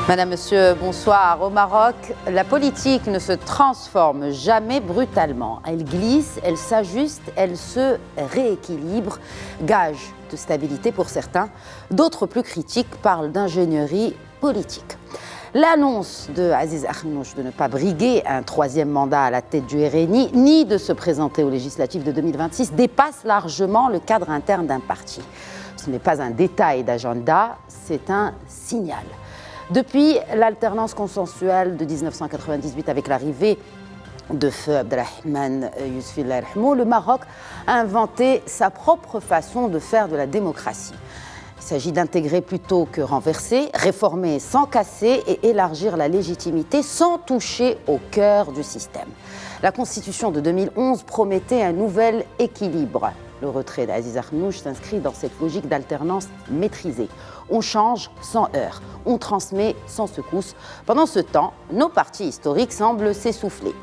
Madame, Monsieur, bonsoir. Au Maroc, la politique ne se transforme jamais brutalement. Elle glisse, elle s'ajuste, elle se rééquilibre. Gage de stabilité pour certains. D'autres plus critiques parlent d'ingénierie politique. L'annonce de Aziz Akhannouch de ne pas briguer un troisième mandat à la tête du RNI, ni de se présenter aux législatives de 2026, dépasse largement le cadre interne d'un parti. Ce n'est pas un détail d'agenda, c'est un signal. Depuis l'alternance consensuelle de 1998 avec l'arrivée de feu Abdelrahman Yousfi, le Maroc a inventé sa propre façon de faire de la démocratie. Il s'agit d'intégrer plutôt que renverser, réformer sans casser et élargir la légitimité sans toucher au cœur du système. La Constitution de 2011 promettait un nouvel équilibre. Le retrait d'Aziz Akhannouch s'inscrit dans cette logique d'alternance maîtrisée. On change sans heurts, on transmet sans secousse. Pendant ce temps, nos partis historiques semblent s'essouffler.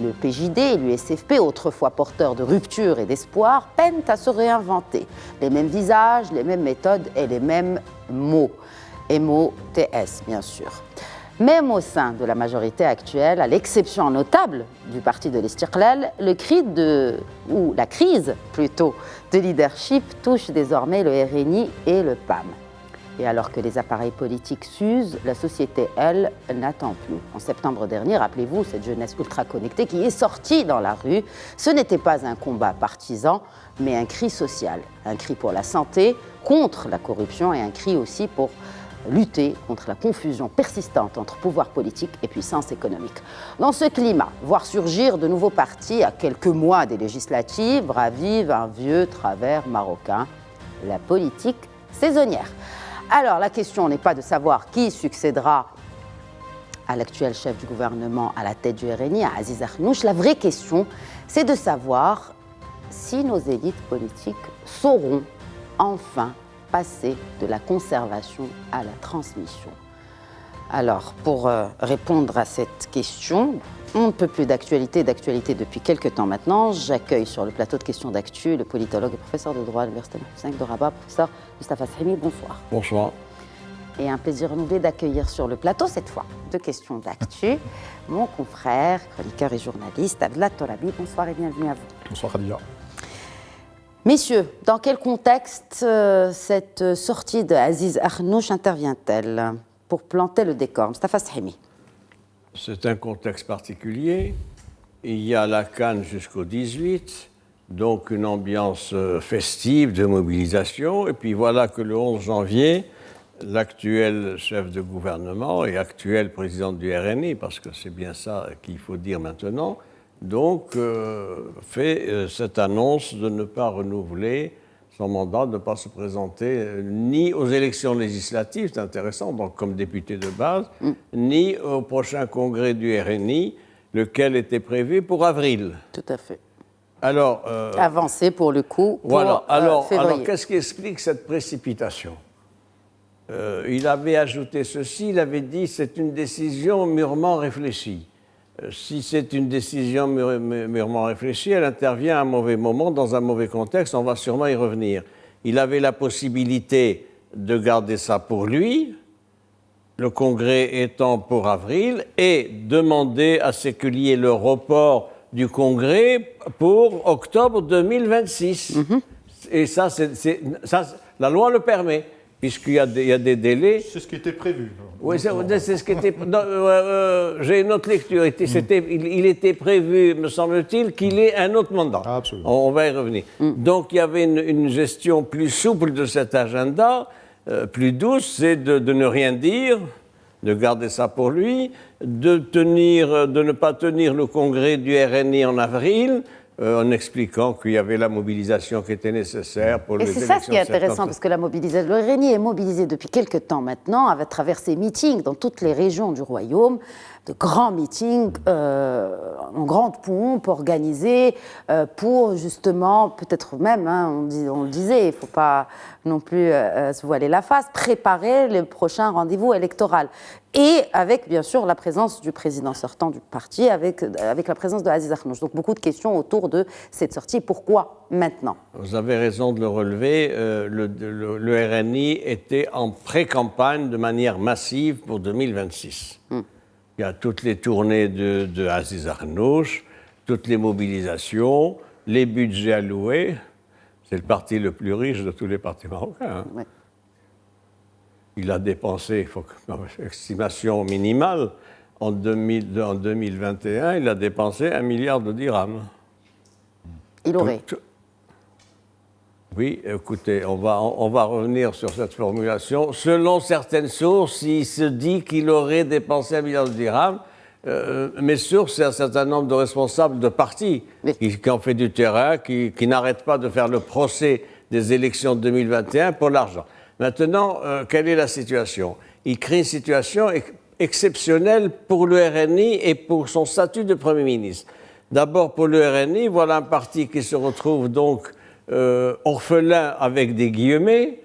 Le PJD et l'USFP, autrefois porteurs de rupture et d'espoir, peinent à se réinventer. Les mêmes visages, les mêmes méthodes et les mêmes mots. MOTS, bien sûr. Même au sein de la majorité actuelle, à l'exception notable du parti de l'Istiqlal, la crise plutôt de leadership touche désormais le RNI et le PAM. Et alors que les appareils politiques s'usent, la société, elle, n'attend plus. En septembre dernier, rappelez-vous, cette jeunesse ultra connectée qui est sortie dans la rue, ce n'était pas un combat partisan, mais un cri social. Un cri pour la santé, contre la corruption et un cri aussi pour lutter contre la confusion persistante entre pouvoir politique et puissance économique. Dans ce climat, voir surgir de nouveaux partis à quelques mois des législatives ravive un vieux travers marocain, la politique saisonnière. Alors, la question n'est pas de savoir qui succédera à l'actuel chef du gouvernement à la tête du RNI, à Aziz Akhannouch. La vraie question, c'est de savoir si nos élites politiques sauront enfin passer de la conservation à la transmission. Alors, pour répondre à cette question, on ne peut plus d'actualité depuis quelques temps maintenant. J'accueille sur le plateau de questions d'actu le politologue et professeur de droit à l'Université 5 de Rabat, professeur Mustapha Sahimi. Bonsoir. Bonsoir. Et un plaisir renouvelé d'accueillir sur le plateau, cette fois, de questions d'actu, mon confrère, chroniqueur et journaliste, Abdellah Torabi. Bonsoir et bienvenue à vous. Bonsoir Khadija. Messieurs, dans quel contexte cette sortie d'Aziz Akhannouch intervient-elle pour planter le décor? Mustapha Sahimi. C'est un contexte particulier. Il y a la Cannes jusqu'au 18, donc une ambiance festive de mobilisation. Et puis voilà que le 11 janvier, l'actuel chef de gouvernement et actuel président du RNI, parce que c'est bien ça qu'il faut dire maintenant, donc fait cette annonce de ne pas renouveler son mandat, de ne pas se présenter ni aux élections législatives, c'est intéressant, donc comme député de base, ni au prochain congrès du RNI, lequel était prévu pour avril. Tout à fait. Alors, avancé pour le coup pour voilà. Alors, qu'est-ce qui explique cette précipitation? Il avait ajouté ceci, il avait dit c'est une décision mûrement réfléchie. Si c'est une décision mûrement réfléchie, elle intervient à un mauvais moment, dans un mauvais contexte, on va sûrement y revenir. Il avait la possibilité de garder ça pour lui, le congrès étant pour avril, et demander à ce qu'il y ait le report du congrès pour octobre 2026. Et ça, la loi le permet. Puisqu'il y a des délais. C'est ce qui était prévu. Oui, c'est ce qui était. J'ai une autre lecture. Il était prévu, me semble-t-il, qu'il ait un autre mandat. Absolument. On va y revenir. Donc il y avait une gestion plus souple de cet agenda, plus douce, c'est de ne rien dire, de garder ça pour lui, de ne pas tenir le congrès du RNI en avril. En expliquant qu'il y avait la mobilisation qui était nécessaire pour les élections. Et c'est ça ce qui est intéressant, parce que le RNI est mobilisé depuis quelques temps maintenant, à travers ses meetings dans toutes les régions du royaume, grands meetings en grande pompe, organisés pour justement, peut-être même, on le disait, il ne faut pas non plus se voiler la face, préparer le prochain rendez-vous électoral. Et avec, bien sûr, la présence du président sortant du parti, avec la présence de Aziz Akhnouch. Donc beaucoup de questions autour de cette sortie. Pourquoi maintenant? Vous avez raison de le relever. Le RNI était en pré-campagne de manière massive pour 2026. Il y a toutes les tournées de Aziz Akhnouch, toutes les mobilisations, les budgets alloués. C'est le parti le plus riche de tous les partis marocains. Oui. Il a dépensé, estimation minimale, en 2021, il a dépensé 1 milliard de dirhams. Il aurait. Oui, écoutez, on va revenir sur cette formulation. Selon certaines sources, il se dit qu'il aurait dépensé 1 milliard de dirhams. Mes sources, c'est un certain nombre de responsables de partis qui ont fait du terrain, qui n'arrêtent pas de faire le procès des élections de 2021 pour l'argent. Maintenant, quelle est la situation? Il crée une situation exceptionnelle pour le RNI et pour son statut de Premier ministre. D'abord, pour le RNI, voilà un parti qui se retrouve donc orphelin avec des guillemets,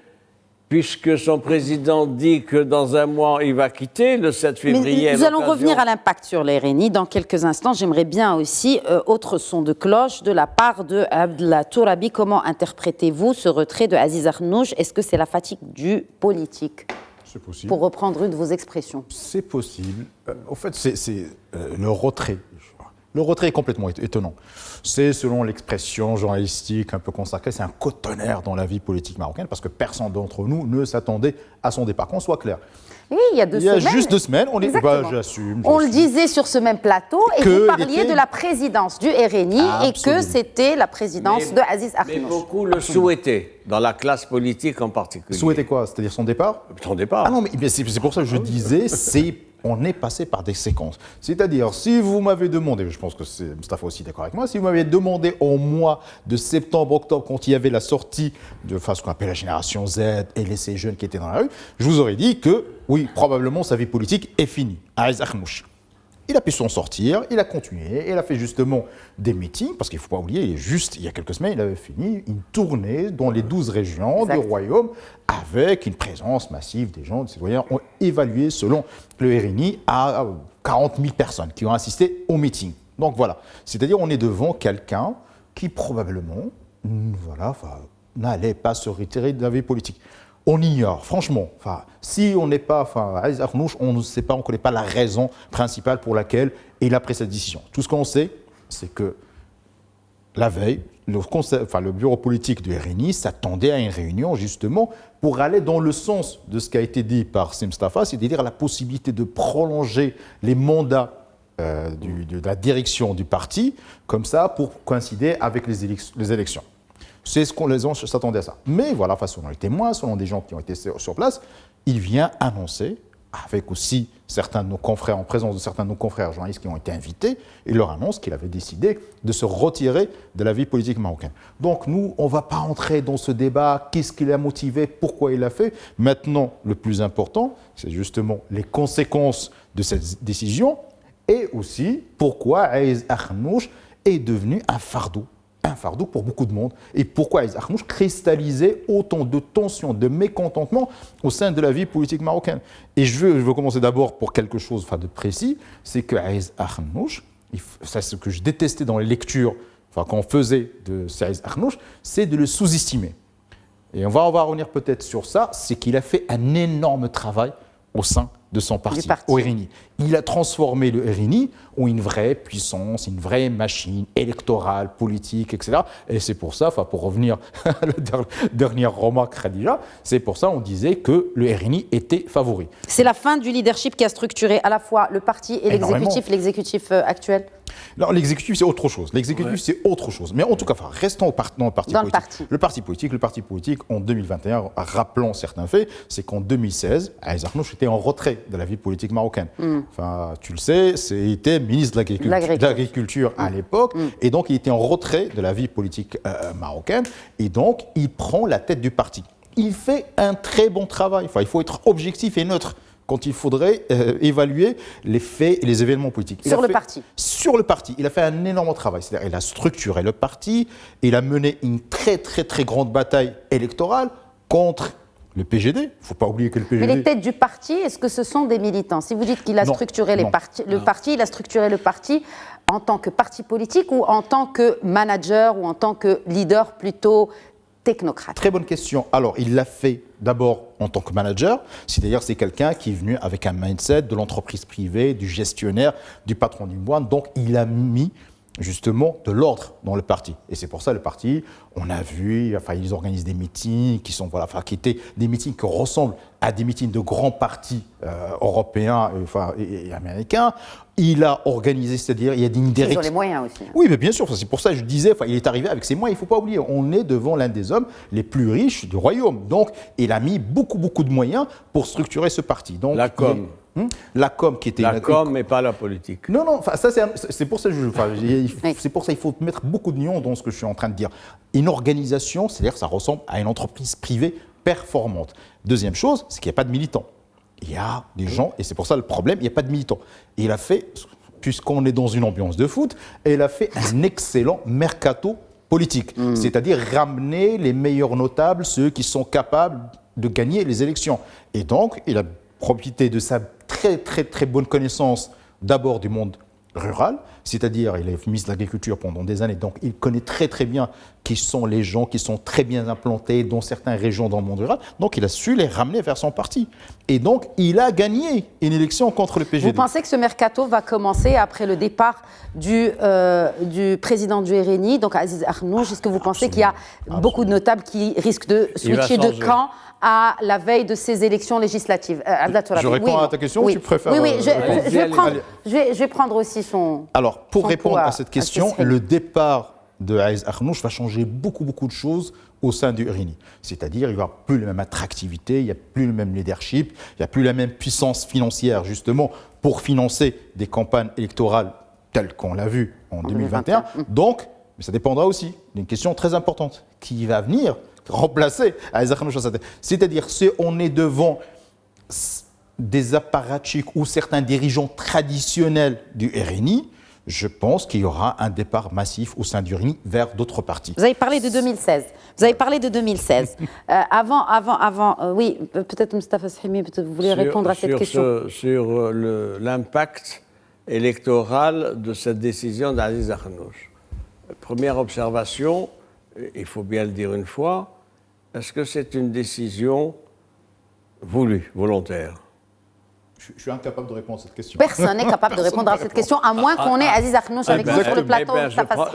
puisque son président dit que dans un mois, il va quitter, le 7 février. Mais nous allons revenir à l'impact sur les RNI dans quelques instants. J'aimerais bien aussi, autre son de cloche, de la part de Abdallah Tourabi. Comment interprétez-vous ce retrait de Aziz Akhnouch? Est-ce que c'est la fatigue du politique? C'est possible. Pour reprendre une de vos expressions. C'est possible. En fait, c'est le retrait. Le retrait est complètement étonnant. C'est, selon l'expression journalistique un peu consacrée, c'est un cotonnerre dans la vie politique marocaine parce que personne d'entre nous ne s'attendait à son départ. Qu'on soit clair. Oui, il y a 2 semaines. Il y a juste 2 semaines, j'assume. On le disait sur ce même plateau et vous parliez de la présidence du RNI et que c'était la présidence de Aziz Akhnouch. Mais beaucoup le souhaitaient, dans la classe politique en particulier. Souhaitaient quoi? C'est-à-dire son départ? Son départ. Ah non, mais c'est pour ça que je disais, on est passé par des séquences. C'est-à-dire, si vous m'avez demandé, je pense que c'est Mustapha aussi d'accord avec moi, si vous m'aviez demandé au mois de septembre-octobre, quand il y avait la sortie de ce qu'on appelle la génération Z et ces jeunes qui étaient dans la rue, je vous aurais dit que, oui, probablement sa vie politique est finie. Aziz Akhnouch. Il a pu s'en sortir, il a continué, il a fait justement des meetings, parce qu'il ne faut pas oublier, il y a quelques semaines, il avait fini une tournée dans les 12 régions du royaume, avec une présence massive des gens, des citoyens, ont évalué selon le RNI à 40 000 personnes qui ont assisté au meeting. Donc voilà, c'est-à-dire on est devant quelqu'un qui probablement n'allait pas se retirer de la vie politique. On ignore, franchement, si on n'est pas, Aziz Akhnouch, on ne sait pas, on ne connaît pas la raison principale pour laquelle il a pris cette décision. Tout ce qu'on sait, c'est que la veille, le bureau politique du RNI s'attendait à une réunion justement pour aller dans le sens de ce qui a été dit par Mustapha, c'est-à-dire la possibilité de prolonger les mandats de la direction du parti, comme ça, pour coïncider avec les élections. C'est ce qu'on les gens s'attendaient à ça. Mais voilà, selon les témoins, selon des gens qui ont été sur place, il vient annoncer, avec aussi certains de nos confrères, en présence de certains de nos confrères journalistes qui ont été invités, il leur annonce qu'il avait décidé de se retirer de la vie politique marocaine. Donc nous, on ne va pas entrer dans ce débat, qu'est-ce qui l'a motivé, pourquoi il l'a fait. Maintenant, le plus important, c'est justement les conséquences de cette décision et aussi pourquoi Aziz Akhnouch est devenu un fardeau pour beaucoup de monde. Et pourquoi Aziz Akhnouch cristallisait autant de tensions, de mécontentement au sein de la vie politique marocaine. Et je veux commencer d'abord pour quelque chose de précis, c'est que Aziz Akhnouch, c'est ce que je détestais dans les lectures qu'on faisait de Aziz Akhnouch, c'est de le sous-estimer. Et on va revenir peut-être sur ça, c'est qu'il a fait un énorme travail au sein de son parti, au RNI. Il a transformé le RNI en une vraie puissance, une vraie machine électorale, politique, etc. Et c'est pour ça, pour revenir à la dernière remarque, Khadija, c'est pour ça qu'on disait que le RNI était favori. C'est la fin du leadership qui a structuré à la fois le parti et l'exécutif actuel. Non, l'exécutif, c'est autre chose. L'exécutif, c'est autre chose. Mais en tout cas, restons dans le parti politique. Le parti politique, en 2021, rappelons certains faits, c'est qu'en 2016, Aziz Akhnouch était en retrait de la vie politique marocaine. Tu le sais, il était ministre de l'Agriculture à l'époque, et donc il était en retrait de la vie politique marocaine, et donc il prend la tête du parti. Il fait un très bon travail. Il faut être objectif et neutre quand il faudrait évaluer les faits et les événements politiques. Sur le parti. Sur le parti. Il a fait un énorme travail. C'est-à-dire il a structuré le parti, il a mené une très très très grande bataille électorale contre le PGD. Il ne faut pas oublier que le PGD... Mais les têtes du parti, est-ce que ce sont des militants? Si vous dites qu'il a structuré le parti, il a structuré le parti en tant que parti politique ou en tant que manager ou en tant que leader plutôt technocrate? Très bonne question. Alors, il l'a fait d'abord en tant que manager, c'est-à-dire c'est quelqu'un qui est venu avec un mindset de l'entreprise privée, du gestionnaire, du patron d'une boîte. Donc, il a mis justement de l'ordre dans le parti. Et c'est pour ça le parti, on a vu, enfin, ils organisent des meetings qui sont, voilà, enfin, qui étaient des meetings qui ressemblent à des meetings de grands partis européens et américains. Il a organisé, c'est-à-dire il y a une direction. Ils ont les moyens aussi. Oui, mais bien sûr, c'est pour ça que je disais, enfin, il est arrivé avec ses moyens. Il ne faut pas oublier, on est devant l'un des hommes les plus riches du royaume. Donc, il a mis beaucoup de moyens pour structurer ce parti. Donc, la com. La com qui était... La com, mais pas la politique. Non, ça c'est pour ça c'est pour ça qu'il faut mettre beaucoup de nuances dans ce que je suis en train de dire. Une organisation, c'est-à-dire ça ressemble à une entreprise privée performante. Deuxième chose, c'est qu'il n'y a pas de militants. Il y a des gens, et c'est pour ça le problème, il n'y a pas de militants. Et il a fait, puisqu'on est dans une ambiance de foot, et il a fait un excellent mercato politique. C'est-à-dire ramener les meilleurs notables, ceux qui sont capables de gagner les élections. Et donc, il a profité de sa très bonne connaissance d'abord du monde rural, c'est-à-dire il est ministre de l'Agriculture pendant des années, donc il connaît très bien qui sont les gens qui sont très bien implantés dans certaines régions dans le monde rural, donc il a su les ramener vers son parti. Et donc il a gagné une élection contre le PGD. Vous pensez que ce mercato va commencer après le départ du président du RNI, donc Aziz Akhannouch? Est-ce que vous pensez qu'il y a beaucoup de notables qui risquent de switcher de camp à la veille de ces élections législatives? Je réponds à ta question, tu préfères... Oui, je vais prendre aussi son... Alors, pour répondre à cette question, le départ de Aziz Akhannouch va changer beaucoup de choses au sein du RNI. C'est-à-dire, il n'y aura plus la même attractivité, il n'y a plus le même leadership, il n'y a plus la même puissance financière, justement, pour financer des campagnes électorales telles qu'on l'a vu en 2021. Donc, mais ça dépendra aussi d'une question très importante. Qui va venir remplacer Aziz Akhannouch? C'est-à-dire, si on est devant des apparatchiks ou certains dirigeants traditionnels du RNI, je pense qu'il y aura un départ massif au sein du RNI vers d'autres partis. Vous avez parlé de 2016. Oui, peut-être Moustapha Sahimi, vous voulez répondre à cette question. Sur l'impact électoral de cette décision d'Aziz Akhannouch. Première observation, il faut bien le dire une fois, est-ce que c'est une décision voulue, volontaire? Je suis incapable de répondre à cette question. Personne n'est capable de répondre à cette question, à moins qu'on ait Aziz Akhannouch avec nous sur le plateau.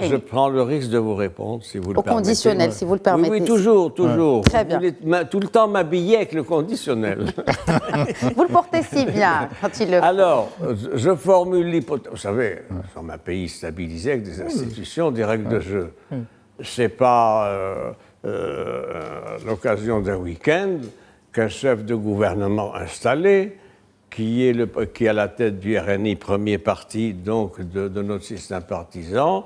Je prends le risque de vous répondre, si vous le permettez. Au conditionnel, si vous le permettez. Oui, toujours. Très bien. Vous voulez tout le temps m'habiller avec le conditionnel. Vous le portez si bien quand il le fait. Alors, je formule l'hypothèse. Vous savez, nous sommes un pays stabilisé avec des institutions, des règles de jeu. Ce n'est pas l'occasion d'un week-end qu'un chef de gouvernement installé, qui est à la tête du RNI, premier parti donc de notre système partisan,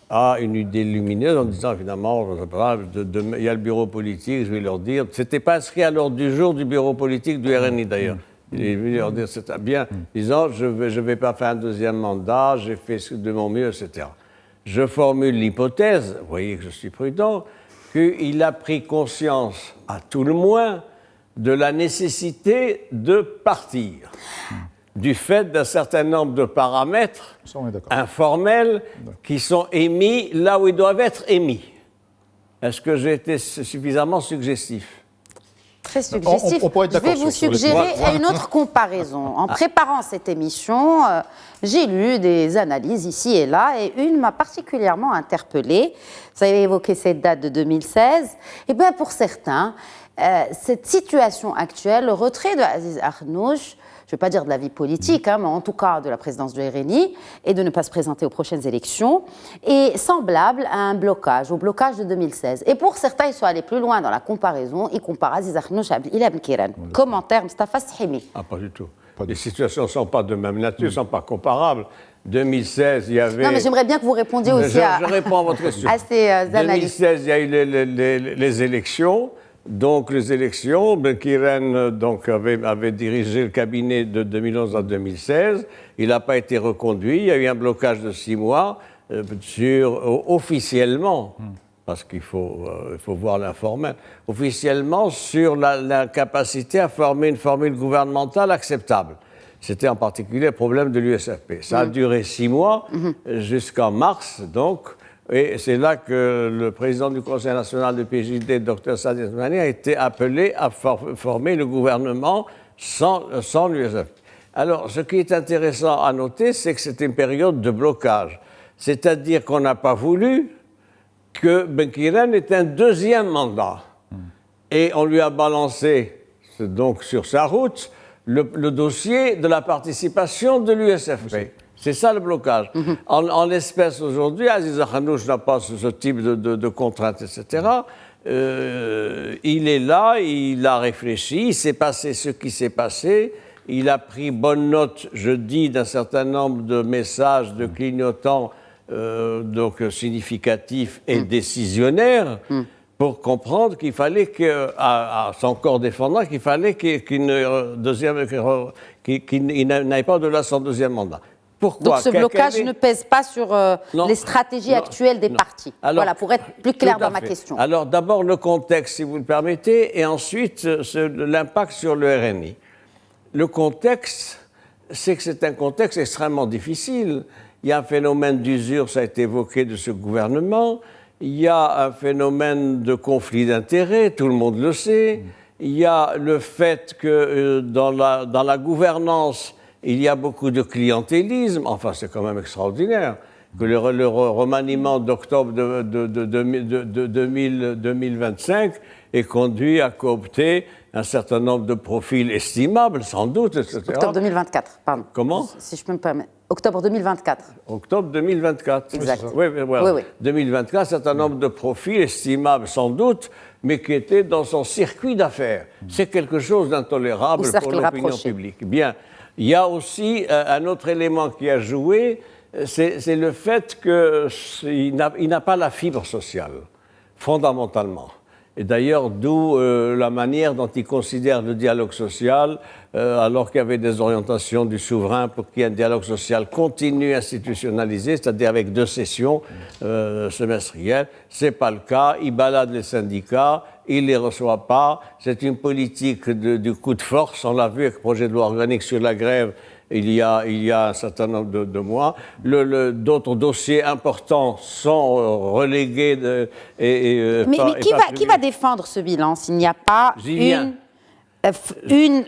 a une idée lumineuse en disant évidemment, il y a le bureau politique, je vais leur dire. C'était pas inscrit à l'ordre du jour du bureau politique du RNI d'ailleurs. Il est venu leur dire c'est bien, disant je vais pas faire un deuxième mandat, j'ai fait de mon mieux, etc. Je formule l'hypothèse, vous voyez que je suis prudent, qu'il a pris conscience, à tout le moins, de la nécessité de partir, du fait d'un certain nombre de paramètres informels qui sont émis là où ils doivent être émis. Est-ce que j'ai été suffisamment suggestif? Très suggestif. Je vais vous suggérer une autre comparaison. En préparant cette émission, j'ai lu des analyses ici et là, et une m'a particulièrement interpellée. Vous avez évoqué cette date de 2016. Eh bien, pour certains, cette situation actuelle, le retrait de Aziz Akhannouch, je ne vais pas dire de la vie politique, mais en tout cas de la présidence du RNI, et de ne pas se présenter aux prochaines élections, est semblable à un blocage, au blocage de 2016. Et pour certains, ils sont allés plus loin dans la comparaison, ils comparent Aziz Akhannouch à Ilham Kiran. Commentaire, Moustapha Sahimi. Pas du tout. Les situations ne sont pas de même nature, ne sont pas comparables. 2016, il y avait... Non, mais j'aimerais bien que vous répondiez aussi je réponds à votre question. À ces analyses. 2016, il y a eu les élections. donc les élections. Benkiren avait dirigé le cabinet de 2011 à 2016. Il n'a pas été reconduit. Il y a eu un blocage de 6 mois officiellement, parce qu'il faut voir l'informel, officiellement sur la capacité à former une formule gouvernementale acceptable. C'était en particulier le problème de l'USFP. Ça a duré 6 mois, jusqu'en mars, donc. Et c'est là que le président du Conseil national de PJD, Dr Sadi Osmani, a été appelé à former le gouvernement sans l'USFP. Alors, ce qui est intéressant à noter, c'est que c'était une période de blocage. C'est-à-dire qu'on n'a pas voulu que Benkiren ait un deuxième mandat. Et on lui a balancé, donc sur sa route, le dossier de la participation de l'USFP. C'est ça le blocage. En l'espèce aujourd'hui, Aziz Akhanouch n'a pas ce type de contraintes, etc. Il est là, il a réfléchi, il s'est passé ce qui s'est passé, il a pris bonne note, je dis, d'un certain nombre de messages de clignotants donc significatifs et décisionnaires, pour comprendre qu'il fallait à son corps défendant, qu'il fallait qu'il n'aille pas au-delà de son deuxième mandat. Pourquoi? Donc ce blocage ne pèse pas sur les stratégies actuelles des partis. Alors, voilà, pour être plus clair dans ma question. Alors d'abord le contexte, si vous le permettez, et ensuite l'impact sur le RNI. Le contexte, c'est que c'est un contexte extrêmement difficile. Il y a un phénomène d'usure, ça a été évoqué, de ce gouvernement. Il y a un phénomène de conflit d'intérêts, tout le monde le sait. Il y a le fait que dans la gouvernance, il y a beaucoup de clientélisme. Enfin, c'est quand même extraordinaire que le remaniement d'octobre de 2025 ait conduit à coopter un certain nombre de profils estimables, sans doute, etc. Octobre 2024, pardon. Comment? Si je peux me permettre. Octobre 2024. Octobre 2024. Exact. Oui, voilà. Oui. 2024, un certain nombre de profils estimables, sans doute, mais qui étaient dans son circuit d'affaires. C'est quelque chose d'intolérable pour l'opinion publique. Bien. Il y a aussi un autre élément qui a joué, c'est le fait qu'il n'a pas la fibre sociale, fondamentalement. Et d'ailleurs, d'où la manière dont il considère le dialogue social, alors qu'il y avait des orientations du souverain pour qu'il y ait un dialogue social continu, institutionnalisé, c'est-à-dire avec 2 sessions semestrielles. Ce n'est pas le cas. Il balade les syndicats, il ne les reçoit pas. C'est une politique du coup de force. On l'a vu avec le projet de loi organique sur la grève il y a un certain nombre de mois. D'autres dossiers importants sont relégués. Mais qui va défendre ce bilan s'il n'y a pas une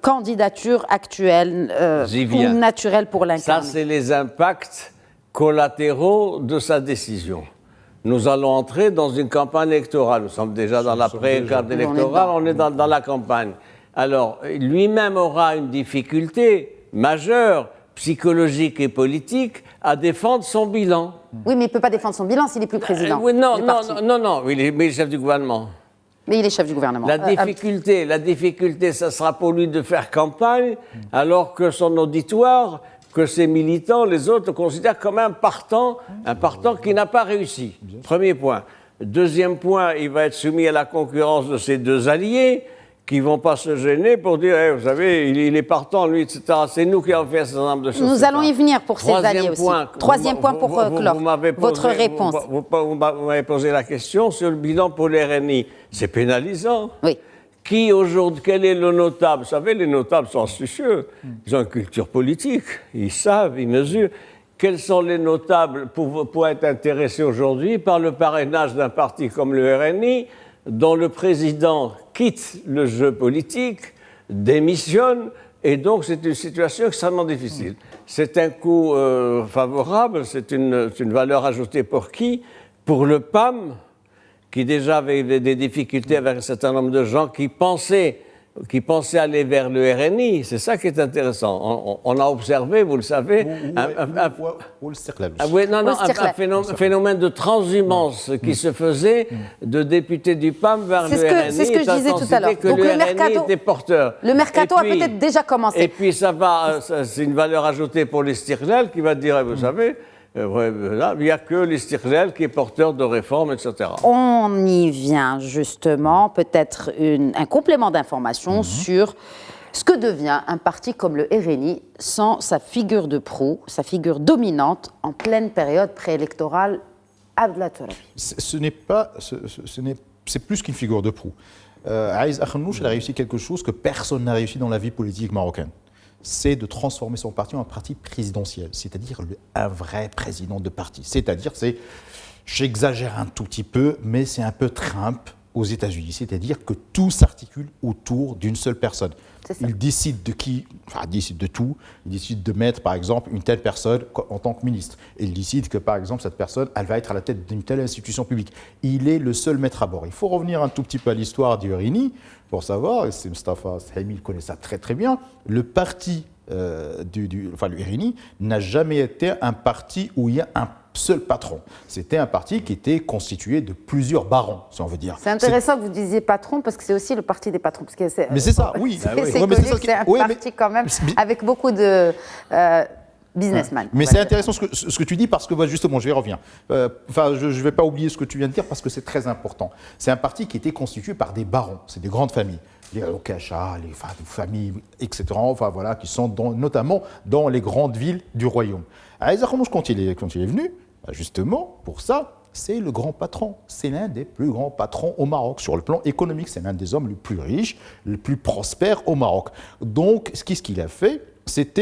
candidature actuelle ou naturelle pour l'incarner? Ça, c'est les impacts collatéraux de sa décision. Nous allons entrer dans une campagne électorale. Nous sommes déjà dans la pré-campagne électorale, on est dans la campagne. Alors, lui-même aura une difficulté majeure, psychologique et politique, à défendre son bilan. Oui, mais il ne peut pas défendre son bilan s'il n'est plus président. Non, mais il est chef du gouvernement. Mais il est chef du gouvernement. La difficulté, ça sera pour lui de faire campagne, alors que son auditoire, que ses militants, les autres, le considèrent comme un partant qui n'a pas réussi. Premier point. Deuxième point, il va être soumis à la concurrence de ses 2 alliés, qui ne vont pas se gêner pour dire, hey, vous savez, il est partant, lui, etc. C'est nous qui avons fait un certain nombre de choses. Nous allons y venir pour ces alliés aussi. Troisième point pour clore votre réponse. Vous m'avez posé la question sur le bilan pour les RNI. C'est pénalisant. Oui. Quel est le notable? Vous savez, les notables sont astucieux. Ils ont une culture politique. Ils savent, ils mesurent. Quels sont les notables pour être intéressés aujourd'hui par le parrainage d'un parti comme le RNI, dont le président quitte le jeu politique, démissionne, et donc c'est une situation extrêmement difficile. C'est un coût favorable, c'est une valeur ajoutée pour qui? Pour le PAM, qui déjà avait des difficultés avec un certain nombre de gens qui pensaient aller vers le RNI. C'est ça qui est intéressant. On a observé, vous le savez, un phénomène de transhumance qui se faisait de députés du PAM vers le RNI. C'est ce que je disais tout à l'heure. Donc le RNI était porteur. Le mercato a peut-être déjà commencé. Et puis c'est une valeur ajoutée pour les Stirlel qui va dire, vous savez, Là, il n'y a que l'Istiqlal qui est porteur de réformes, etc. On y vient justement, peut-être un complément d'information sur ce que devient un parti comme le RNI sans sa figure de proue, sa figure dominante en pleine période préélectorale Abdel Tourabi. C'est plus qu'une figure de proue. Aïs Akhnouch a réussi quelque chose que personne n'a réussi dans la vie politique marocaine. C'est de transformer son parti en un parti présidentiel, c'est-à-dire un vrai président de parti. C'est-à-dire, j'exagère un tout petit peu, mais c'est un peu Trump aux États-Unis, c'est-à-dire que tout s'articule autour d'une seule personne. Il décide de décide de tout. Il décide de mettre, par exemple, une telle personne en tant que ministre. Il décide que, par exemple, cette personne, elle va être à la tête d'une telle institution publique. Il est le seul maître à bord. Il faut revenir un tout petit peu à l'histoire du RNI pour savoir, et c'est Mustafa Sahimi, il connaît ça très très bien, le parti, le RNI n'a jamais été un parti où il y a un seul patron. C'était un parti qui était constitué de plusieurs barons, si on veut dire. C'est intéressant que vous disiez patron, parce que c'est aussi le parti des patrons. Parce que mais c'est ça, oui. C'est un parti quand même avec beaucoup de businessmen. Mais c'est intéressant ce que tu dis, parce que justement, je vais revenir. Je ne vais pas oublier ce que tu viens de dire, parce que c'est très important. C'est un parti qui était constitué par des barons, c'est des grandes familles. Les Okasha, les familles, etc., qui sont notamment dans les grandes villes du royaume. Aïs Akhnouch, quand il est venu, justement, pour ça, c'est le grand patron. C'est l'un des plus grands patrons au Maroc. Sur le plan économique, c'est l'un des hommes les plus riches, les plus prospères au Maroc. Donc, ce qu'il a fait, c'est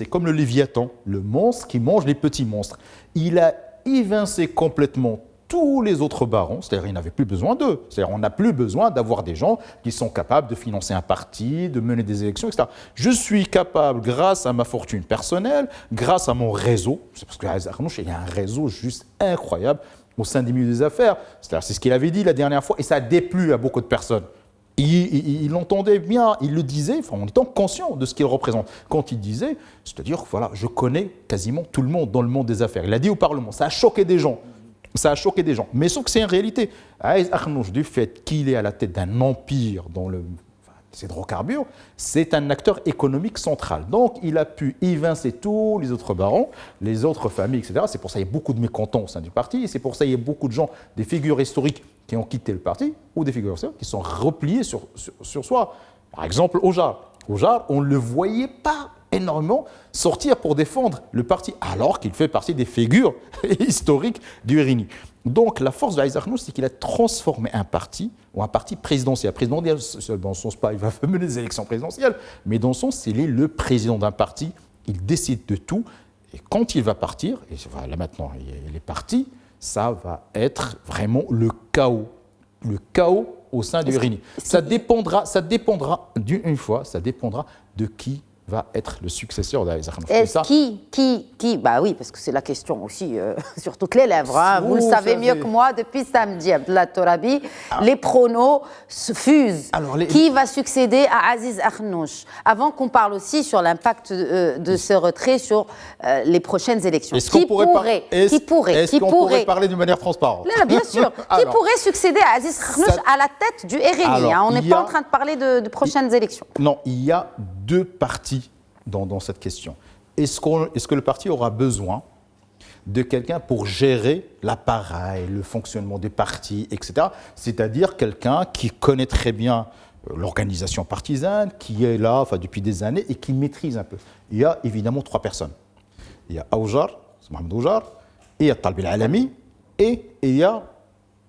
comme le Léviathan, le monstre qui mange les petits monstres. Il a évincé complètement tous les autres barons, c'est-à-dire il n'avait plus besoin d'eux. C'est-à-dire on n'a plus besoin d'avoir des gens qui sont capables de financer un parti, de mener des élections, etc. Je suis capable, grâce à ma fortune personnelle, grâce à mon réseau, c'est parce qu'Aïs Akhnouch, il y a un réseau juste incroyable au sein des milieux des affaires. C'est-à-dire c'est ce qu'il avait dit la dernière fois, et ça a déplu à beaucoup de personnes. Il l'entendait bien, il le disait, en étant conscient de ce qu'il représente. Quand il disait, c'est-à-dire, voilà, je connais quasiment tout le monde dans le monde des affaires. Il l'a dit au Parlement, ça a choqué des gens. Mais sauf que c'est une réalité. Aïs Akhnouch, du fait qu'il est à la tête d'un empire dans ces hydrocarbures, c'est un acteur économique central. Donc, il a pu évincer tous les autres barons, les autres familles, etc. C'est pour ça qu'il y a beaucoup de mécontents au sein du parti. Et c'est pour ça qu'il y a beaucoup de gens, des figures historiques qui ont quitté le parti, ou des figures historiques qui sont repliées sur soi. Par exemple, Ojar. Ojar, on ne le voyait pas énormément sortir pour défendre le parti, alors qu'il fait partie des figures historiques du RNI. Donc la force de Aïs Akhnouch, c'est qu'il a transformé un parti, ou un parti présidentiel. Présidentiel, dans le sens pas, il va mener des élections présidentielles, mais dans le sens, il est le président d'un parti, il décide de tout, et quand il va partir, et là maintenant il est parti, ça va être vraiment le chaos au sein du RNI. Ça dépendra d'une fois, ça dépendra de qui va être le successeur d'Aïs Akhnouch. Qui bah oui, parce que c'est la question aussi sur toutes les lèvres. Hein. Vous le savez mieux que moi, depuis samedi, Abdel Tourabi, les pronos se fusent. Qui va succéder à Aziz Akhnouch? Avant qu'on parle aussi sur l'impact de ce retrait sur les prochaines élections. Qui pourrait parler de manière transparente? Là, bien sûr. Qui pourrait succéder à Aziz Akhnouch à la tête du RNI? On n'est pas en train de parler de prochaines élections. Non, il y a deux partis dans cette question. Est-ce que le parti aura besoin de quelqu'un pour gérer l'appareil, le fonctionnement des partis, etc. C'est-à-dire quelqu'un qui connaît très bien l'organisation partisane, qui est là depuis des années et qui maîtrise un peu. Il y a évidemment trois personnes. Il y a Aoujar, c'est Mohamed Aoujar, et il y a Talbi Alami, et il y a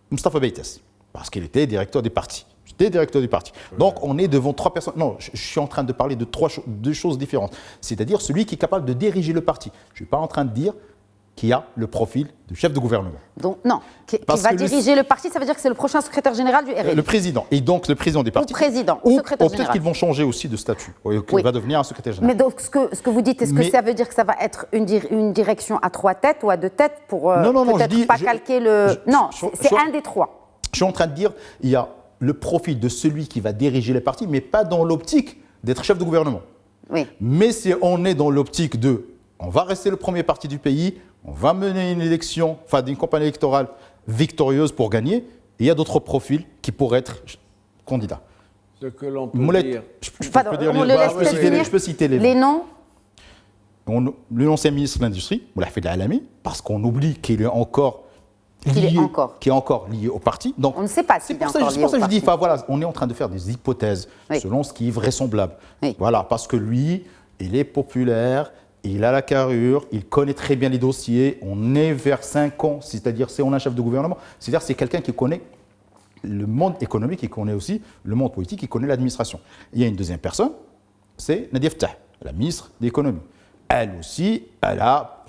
Mustafa Beites, parce qu'il était directeur du parti. Directeur du parti. Donc, on est devant trois personnes. Non, je suis en train de parler de deux choses différentes. C'est-à-dire celui qui est capable de diriger le parti. Je ne suis pas en train de dire qu'il a le profil de chef de gouvernement. Donc, non. Qui va diriger le parti, ça veut dire que c'est le prochain secrétaire général du RNI. Le président. Et donc, le président des partis. Ou président, ou secrétaire général. Peut-être qu'ils vont changer aussi de statut. Il va devenir un secrétaire général. Mais donc, ce que vous dites, est-ce que ça veut dire que ça va être une direction à 3 têtes ou à 2 têtes pour peut-être pas calquer le... Non, c'est un des 3. Je suis en train de dire, il y a le profil de celui qui va diriger les partis, mais pas dans l'optique d'être chef de gouvernement. Oui. Mais si on est dans l'optique on va rester le premier parti du pays, on va mener une élection, une campagne électorale victorieuse pour gagner, il y a d'autres profils qui pourraient être candidats. Ce que l'on peut dire... Je peux citer les noms. l'ancien ministre de l'Industrie, Moulahfid Alami, parce qu'on oublie qu'il est encore lié au parti. Donc, on ne sait pas s'il est encore lié au parti. C'est pour ça que je dis, voilà, on est en train de faire des hypothèses selon ce qui est vraisemblable. Oui. Voilà, parce que lui, il est populaire, il a la carrure, il connaît très bien les dossiers. On est vers 5 ans, c'est-à-dire c'est on a un chef de gouvernement. C'est-à-dire c'est quelqu'un qui connaît le monde économique, il connaît aussi le monde politique, il connaît l'administration. Il y a une deuxième personne, c'est Nadia Ftah, la ministre de l'économie. Elle aussi, elle a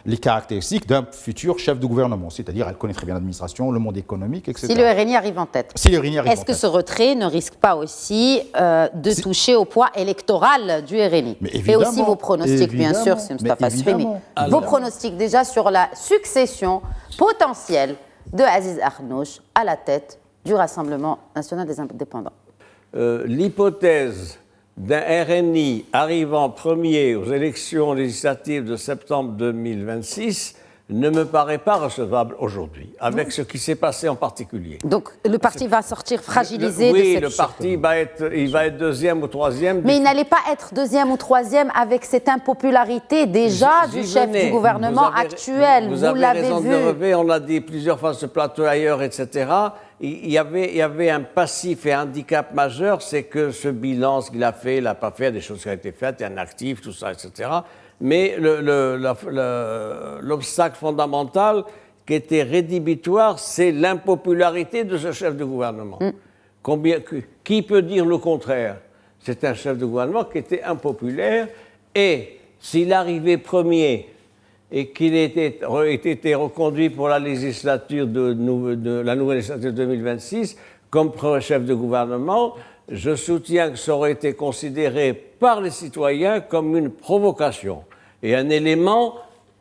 les caractéristiques d'un futur chef de gouvernement, c'est-à-dire elle connaît très bien l'administration, le monde économique, etc. Si le RNI arrive en tête, est-ce que ce retrait ne risque pas aussi de toucher au poids électoral du RNI? Et aussi vos pronostics, bien sûr, c'est Mustafa Suhaymi. Vos pronostics déjà sur la succession potentielle de Aziz Akhannouch à la tête du Rassemblement national des indépendants. L'hypothèse d'un RNI arrivant premier aux élections législatives de septembre 2026 ne me paraît pas recevable aujourd'hui, avec ce qui s'est passé en particulier. Donc le parti va sortir fragilisé de cette... Oui, le parti va être deuxième ou troisième. Mais il n'allait pas être deuxième ou troisième avec cette impopularité déjà du chef du gouvernement actuel. Vous l'avez raison de le relever, on l'a dit plusieurs fois sur ce plateau ailleurs, etc. Il y avait un passif et un handicap majeur, c'est que ce bilan, ce qu'il a fait, il n'a pas fait, des choses qui ont été faites, il y a un actif, tout ça, etc. Mais l'obstacle fondamental qui était rédhibitoire, c'est l'impopularité de ce chef de gouvernement. Qui peut dire le contraire? C'est un chef de gouvernement qui était impopulaire, et s'il arrivait premier et qu'il était reconduit pour la législature de la nouvelle législature 2026 comme chef de gouvernement, je soutiens que ça aurait été considéré par les citoyens comme une provocation et un élément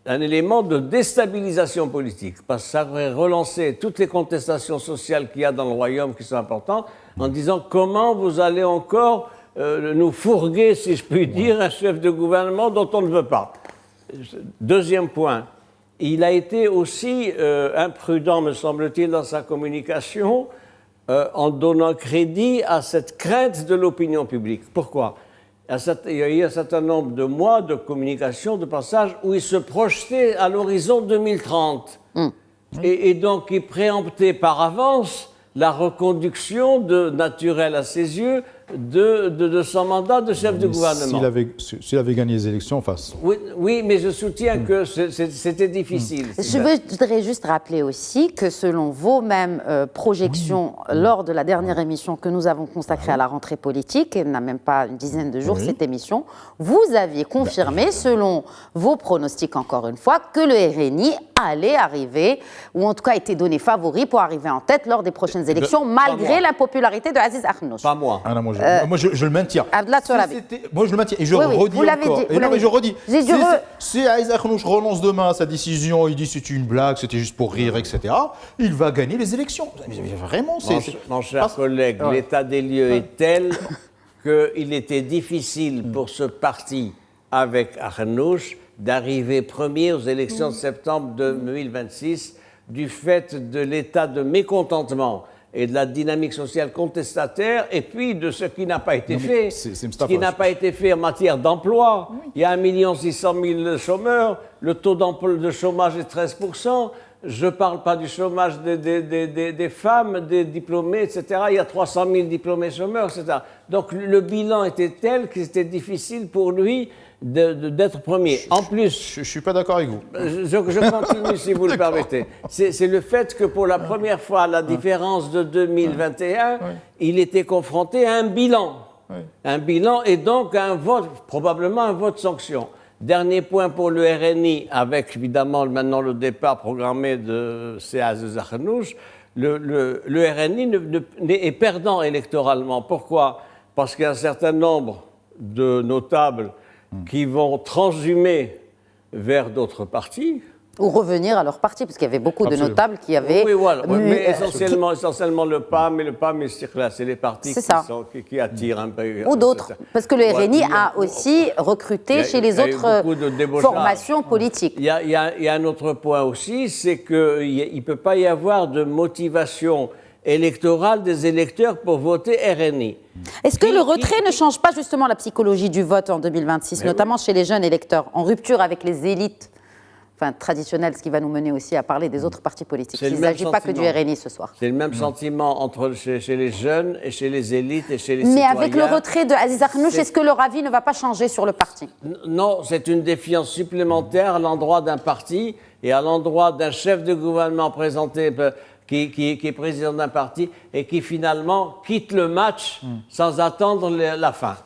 de déstabilisation politique, parce que ça aurait relancé toutes les contestations sociales qu'il y a dans le royaume qui sont importantes, en disant comment vous allez encore nous fourguer, si je puis dire, un chef de gouvernement dont on ne veut pas. Deuxième point, il a été aussi imprudent, me semble-t-il, dans sa communication, en donnant crédit à cette crainte de l'opinion publique. Pourquoi ? Il y a eu un certain nombre de mois de communication, de passage, où il se projetait à l'horizon 2030. Et donc, il préemptait par avance la reconduction naturelle à ses yeux de son mandat de chef de gouvernement. S'il avait gagné les élections, en face. Oui, mais je soutiens que c'était difficile. Je voudrais juste rappeler aussi que selon vos mêmes projections lors de la dernière émission que nous avons consacrée à la rentrée politique, elle n'a même pas une dizaine de jours cette émission, vous aviez confirmé, selon vos pronostics encore une fois, que le RNI allait arriver, ou en tout cas était donné favori pour arriver en tête lors des prochaines élections, malgré l'impopularité de Aziz Akhannouch. Pas moi. Ah non, moi, je le maintiens. Moi, je le maintiens. Et je redis encore. Je redis. Si Aziz Akhannouch relance demain sa décision, il dit c'est une blague, c'était juste pour rire, etc., il va gagner les élections. Vraiment, Mon cher collègue, l'état des lieux est tel qu'il était difficile pour ce parti, avec Akhannouch, d'arriver premier aux élections de septembre 2026 du fait de l'état de mécontentement et de la dynamique sociale contestataire, et puis de ce qui n'a pas été fait. Ce qui n'a pas été fait en matière d'emploi. Il y a 1 600 000 chômeurs, le taux de chômage est 13%. Je ne parle pas du chômage des femmes, des diplômés, etc. Il y a 300 000 diplômés chômeurs, etc. Donc le bilan était tel que c'était difficile pour lui d'être premier. En plus... Je ne suis pas d'accord avec vous. Je continue, si vous le permettez. C'est le fait que pour la première fois, à la différence de 2021, il était confronté à un bilan. Un bilan et donc à un vote, probablement un vote sanction. Dernier point pour le RNI, avec évidemment maintenant le départ programmé de Aziz Akhannouch, le RNI est perdant électoralement. Pourquoi ? Parce qu'il y a un certain nombre de notables qui vont transhumer vers d'autres partis. Ou revenir à leur parti, parce qu'il y avait beaucoup de notables qui avaient... Oui, voilà. Mais essentiellement le PAM, et le PAM, c'est les partis qui attirent un peu... Ou d'autres, parce que le RNI a aussi recruté chez les autres formations politiques. Il y a un autre point aussi, c'est qu'il ne peut pas y avoir de motivation électorale des électeurs pour voter RNI. Est-ce que le retrait ne change pas justement la psychologie du vote en 2026, notamment chez les jeunes électeurs, en rupture avec les élites traditionnelles, ce qui va nous mener aussi à parler des autres partis politiques? Il ne s'agit pas que du RNI ce soir. C'est le même sentiment chez les jeunes et chez les élites et chez les citoyens. Mais avec le retrait de Aziz Akhnouch, est-ce que leur avis ne va pas changer sur le parti? Non, c'est une défiance supplémentaire à l'endroit d'un parti et à l'endroit d'un chef de gouvernement présenté qui est président d'un parti et qui finalement quitte le match sans attendre la fin.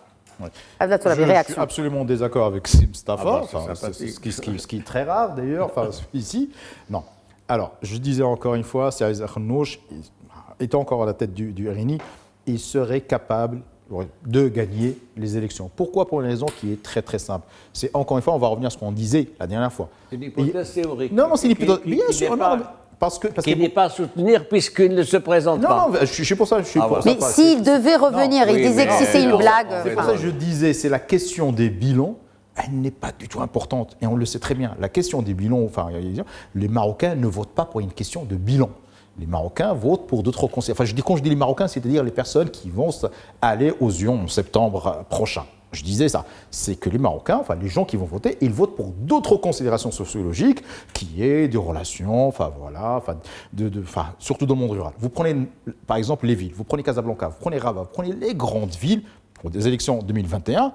Ouais. Je suis absolument en désaccord avec Mustafa, ce qui est très rare d'ailleurs, ici. Non. Alors, je disais encore une fois, si Aziz Akhnouch, étant encore à la tête du RNI, il serait capable de gagner les élections. Pourquoi? Pour une raison qui est très très simple. C'est encore une fois, on va revenir à ce qu'on disait la dernière fois. C'est une hypothèse théorique. Non, c'est une hypothèse. Bien sûr, non. Qui n'est pas à soutenir puisqu'il ne se présente pas. Non, je suis pour ça. Mais s'il devait revenir, il disait que si c'est une blague. C'est pour ça que je disais, c'est la question des bilans, elle n'est pas du tout importante. Et on le sait très bien. La question des bilans, les Marocains ne votent pas pour une question de bilan. Les Marocains votent pour d'autres considérations. Quand je dis les Marocains, c'est-à-dire les personnes qui vont aller aux urnes en septembre prochain. Je disais ça, c'est que les Marocains, les gens qui vont voter, ils votent pour d'autres considérations sociologiques, qui est des relations, surtout dans le monde rural. Vous prenez par exemple les villes, vous prenez Casablanca, vous prenez Rabat, vous prenez les grandes villes. Pour des élections en 2021,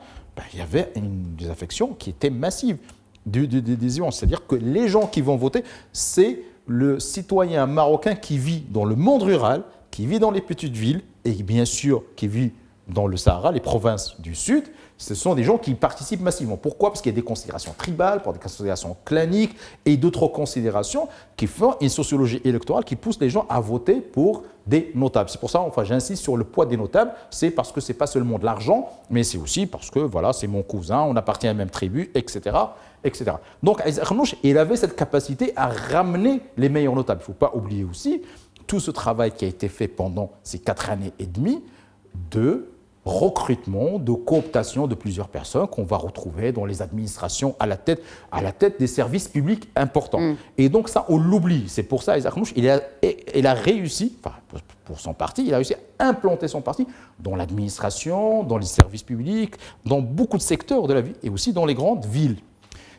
il y avait une désaffection qui était massive des urnes. C'est-à-dire que les gens qui vont voter, c'est le citoyen marocain qui vit dans le monde rural, qui vit dans les petites villes et bien sûr qui vit dans le Sahara, les provinces du Sud. Ce sont des gens qui participent massivement. Pourquoi? Parce qu'il y a des considérations tribales, des considérations claniques et d'autres considérations qui font une sociologie électorale qui pousse les gens à voter pour des notables. C'est pour ça, j'insiste sur le poids des notables. C'est parce que ce n'est pas seulement de l'argent, mais c'est aussi parce que c'est mon cousin, on appartient à la même tribu, etc. etc. Donc, Aziz Akhnouch, il avait cette capacité à ramener les meilleurs notables. Il ne faut pas oublier aussi tout ce travail qui a été fait pendant ces 4 années et demie de recrutement, de cooptation de plusieurs personnes qu'on va retrouver dans les administrations à la tête des services publics importants. Et donc ça, on l'oublie. C'est pour ça, Aziz Akhnouch, il a réussi, pour son parti, il a réussi à implanter son parti dans l'administration, dans les services publics, dans beaucoup de secteurs de la vie et aussi dans les grandes villes.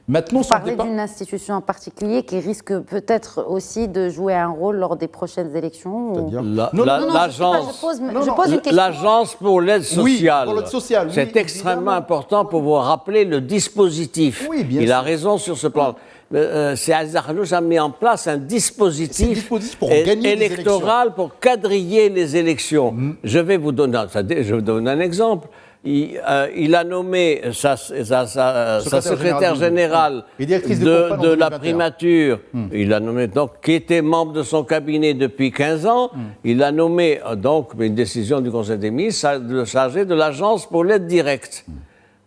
Maintenant, vous parlez d'une institution en particulier qui risque peut-être aussi de jouer un rôle lors des prochaines élections L'Agence pour l'aide sociale. Oui, c'est extrêmement important pour vous rappeler le dispositif. Oui, il a raison sur ce plan. C'est Aziz Akhnouch a mis en place un dispositif électoral pour quadriller les élections. Je vais vous donner un exemple. Il a nommé sa secrétaire générale de la primature, il a nommé qui était membre de son cabinet depuis 15 ans, il a nommé donc une décision du Conseil des ministres chargé de l'Agence pour l'aide directe.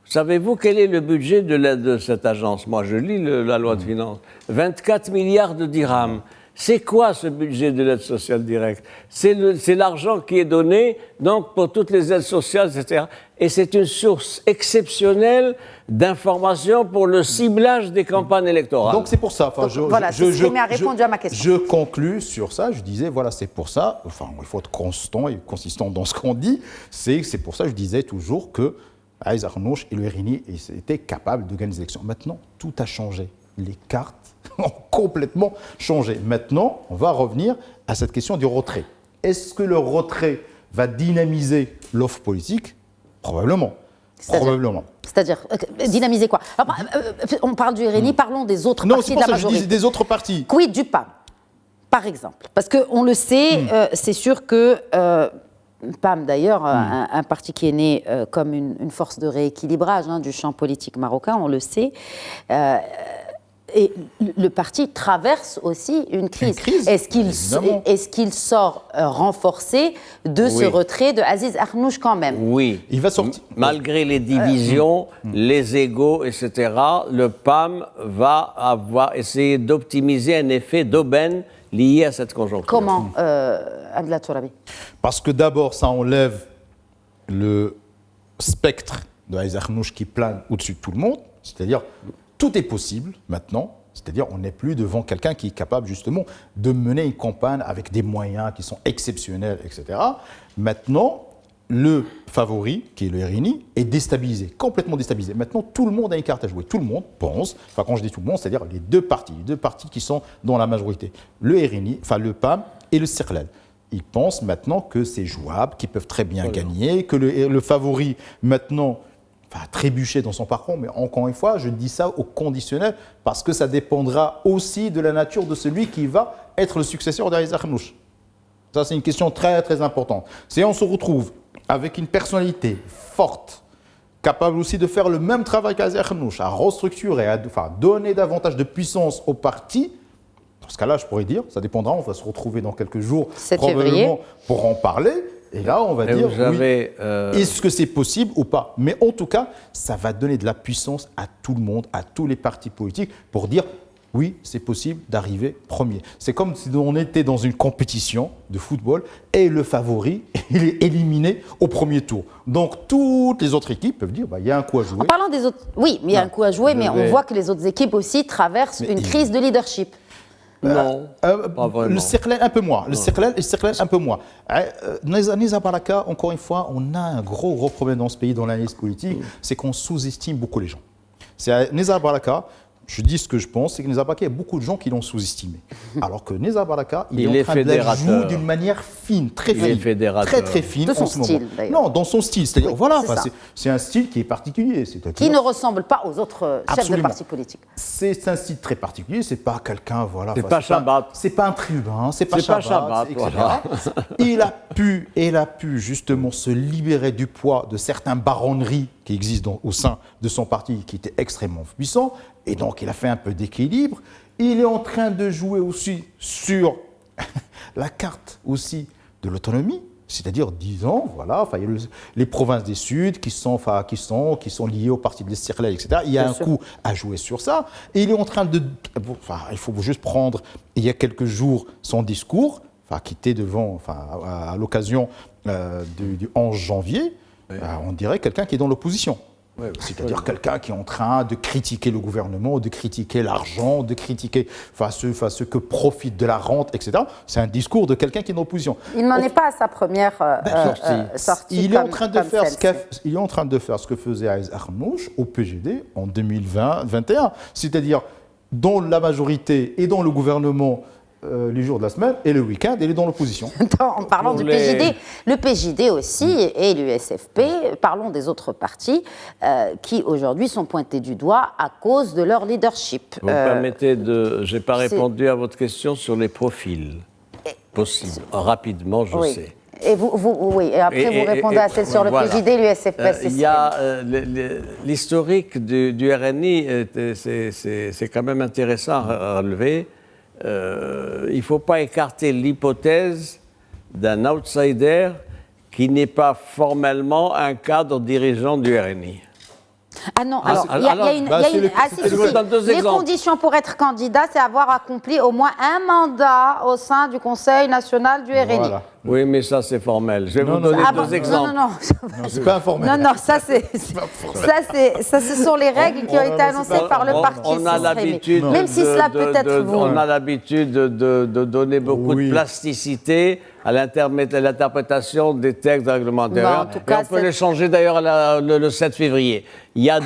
Savez-vous quel est le budget de l'aide de cette agence? Moi, je lis la loi de finances. 24 milliards de dirhams. C'est quoi ce budget de l'aide sociale directe? C'est l'argent qui est donné donc, pour toutes les aides sociales, etc. Et c'est une source exceptionnelle d'informations pour le ciblage des campagnes électorales. Donc c'est pour ça. a répondu à ma question. Je conclus sur ça. Je disais, c'est pour ça. Il faut être constant et consistant dans ce qu'on dit. C'est pour ça que je disais toujours que Aziz Akhnouch et le RNI étaient capables de gagner les élections. Maintenant, tout a changé. Les cartes ont complètement changé. Maintenant, on va revenir à cette question du retrait. Est-ce que le retrait va dynamiser l'offre politique? Probablement. C'est-à-dire, dynamiser quoi? Alors, on parle du RNI, parlons des autres partis de la majorité. Je dis des autres partis. Quid du PAM, par exemple? Parce qu'on le sait, c'est sûr que PAM, d'ailleurs, un parti qui est né comme une force de rééquilibrage du champ politique marocain, on le sait. Et le parti traverse aussi une crise. Est-ce qu'il sort renforcé de ce retrait de Aziz Akhnouch quand même? Oui. Il va sortir. Malgré les divisions, les égos, etc., le PAM va essayer d'optimiser un effet d'aubaine lié à cette conjoncture. Comment, Abdallah Tourabi? Parce que d'abord, ça enlève le spectre de Aziz Akhnouch qui plane au-dessus de tout le monde, c'est-à-dire tout est possible maintenant. C'est-à-dire, on n'est plus devant quelqu'un qui est capable justement de mener une campagne avec des moyens qui sont exceptionnels, etc. Maintenant, le favori, qui est le RNI, est déstabilisé, complètement déstabilisé. Maintenant, tout le monde a une carte à jouer. Tout le monde pense, enfin quand je dis tout le monde, c'est-à-dire les deux partis qui sont dans la majorité. Le RNI, enfin le PAM et le Istiqlal. Ils pensent maintenant que c'est jouable, qu'ils peuvent très bien gagner, que le favori maintenant va trébucher dans son parcours. Mais encore une fois, je dis ça au conditionnel parce que ça dépendra aussi de la nature de celui qui va être le successeur d'Aziz Akhnouch. Ça, c'est une question très, très importante. Si on se retrouve avec une personnalité forte, capable aussi de faire le même travail qu'Aziz Akhnouch, à restructurer, à donner davantage de puissance au parti, dans ce cas-là, je pourrais dire, ça dépendra, on va se retrouver dans quelques jours, probablement, pour en parler. Et là, on va dire, est-ce que c'est possible ou pas? Mais en tout cas, ça va donner de la puissance à tout le monde, à tous les partis politiques, pour dire, oui, c'est possible d'arriver premier. C'est comme si on était dans une compétition de football et le favori, il est éliminé au premier tour. Donc, toutes les autres équipes peuvent dire, il y a un coup à jouer. En parlant des autres, oui, mais il y a un coup à jouer, mais on voit que les autres équipes aussi traversent une crise de leadership. Non, pas vraiment. Le Istiqlal, un peu moins. Le Istiqlal, un peu moins. Nizar Baraka, encore une fois, on a un gros problème dans ce pays, dans l'analyse politique, c'est qu'on sous-estime beaucoup les gens. C'est Nizar Baraka, je dis ce que je pense, c'est que Nizar Baraka, il y a beaucoup de gens qui l'ont sous-estimé. Alors que Nizar Baraka, il est en train de la jouer d'une manière fine, très fine. Très fine. De son style, d'ailleurs. Non, dans son style. C'est-à-dire, c'est un style qui est particulier. Qui ne ressemble pas aux autres chefs de partis politiques. C'est un style très particulier. C'est pas quelqu'un, c'est pas Chabat. C'est pas un tribun, c'est pas Chabat, etc. Voilà. Il a pu justement se libérer du poids de certaines baronneries qui existent au sein de son parti, qui étaient extrêmement puissants. Et donc, il a fait un peu d'équilibre. Il est en train de jouer aussi sur la carte aussi de l'autonomie, c'est-à-dire, disons, voilà, il y a les provinces du Sud qui sont liées au parti de l'Istiqlal, etc. Il y a un coup à jouer sur ça. Et il est en train de... il faut juste prendre, il y a quelques jours, son discours, qui était à l'occasion du 11 janvier. Oui. On dirait quelqu'un qui est dans l'opposition. Oui, c'est-à-dire quelqu'un qui est en train de critiquer le gouvernement, de critiquer l'argent, de critiquer ce que profite de la rente, etc. C'est un discours de quelqu'un qui est en opposition. Il n'en est pas à sa première sortie. Il est en train de faire ce que faisait Aziz Akhnouch au PJD en 2021, c'est-à-dire dans la majorité et dans le gouvernement. Les jours de la semaine et le week-end, il est dans l'opposition. En parlant du PJD, le PJD aussi et l'USFP, parlons des autres partis qui aujourd'hui sont pointés du doigt à cause de leur leadership. Vous me permettez je n'ai pas répondu à votre question sur les profils possibles. Rapidement, je sais. Et et après vous répondez à celle sur le PJD, l'USFP. Il y a l'historique du RNI, c'est quand même intéressant à relever. Il ne faut pas écarter l'hypothèse d'un outsider qui n'est pas formellement un cadre dirigeant du RNI. Ah non, les conditions pour être candidat, c'est avoir accompli au moins un mandat au sein du Conseil national du RNI. Voilà. Oui, mais ça, c'est formel. Je vais vous donner deux exemples. Non, c'est pas informel. Non, ça, ce sont les règles qui ont été annoncées par le parti. On a l'habitude, même si cela peut être vous. On a l'habitude de donner beaucoup de plasticité à l'interprétation des textes réglementaires. Et on peut les changer d'ailleurs le 7 février. Il y a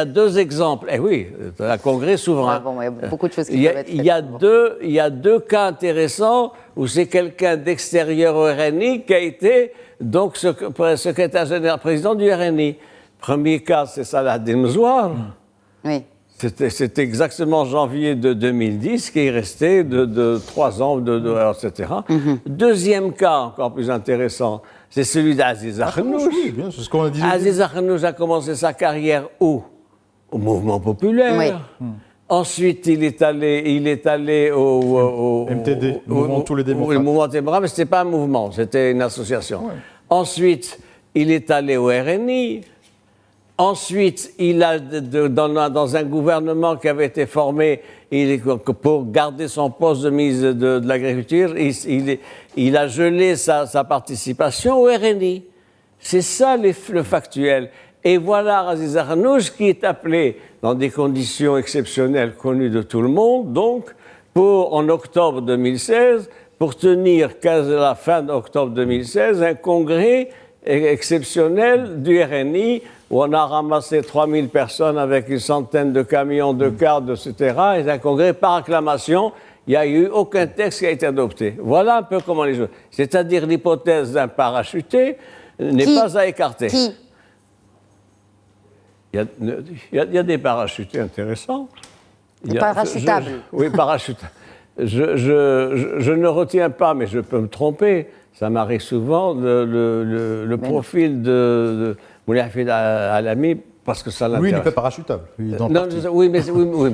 deux exemples. Eh oui, un congrès souverain. Il y a beaucoup de choses qui peuvent être faites. Il y a deux cas intéressants où c'est quelqu'un d'extérieur au RNI qui a été donc secrétaire général président du RNI. Premier cas, c'est Salah Demzouar. Oui. C'était exactement janvier de 2010, qui est resté de 3 ans, etc. Deuxième cas, encore plus intéressant, c'est celui d'Aziz Akhnouch. Oui, bien, c'est ce qu'on a dit. Aziz Akhnouch a commencé sa carrière où? Au mouvement populaire. Oui. Ensuite, il est allé au MTD, le mouvement Tous les démocrates. Le mouvement démocrate, mais ce n'était pas un mouvement, c'était une association. Ouais. Ensuite, il est allé au RNI. Ensuite, il a, dans un gouvernement qui avait été formé pour garder son poste de ministre de l'Agriculture, il a gelé sa participation au RNI. C'est ça le factuel. Et voilà Aziz Arnouch qui est appelé, dans des conditions exceptionnelles connues de tout le monde, donc, en octobre 2016, pour tenir, à la fin d'octobre 2016, un congrès exceptionnel du RNI, où on a ramassé 3000 personnes avec une centaine de camions, de cartes, etc. Et un congrès par acclamation. Il n'y a eu aucun texte qui a été adopté. Voilà un peu comment les choses. C'est-à-dire l'hypothèse d'un parachuté n'est pas à écarter. Qui? Il y a des parachutés intéressants. Des parachutables. Oui, parachutables. Je ne retiens pas, mais je peux me tromper. Ça m'arrive souvent, le profil de Moulay Hafid Alami, parce que ça l'intéresse. Lui, il n'est pas parachutable. Oui, mais...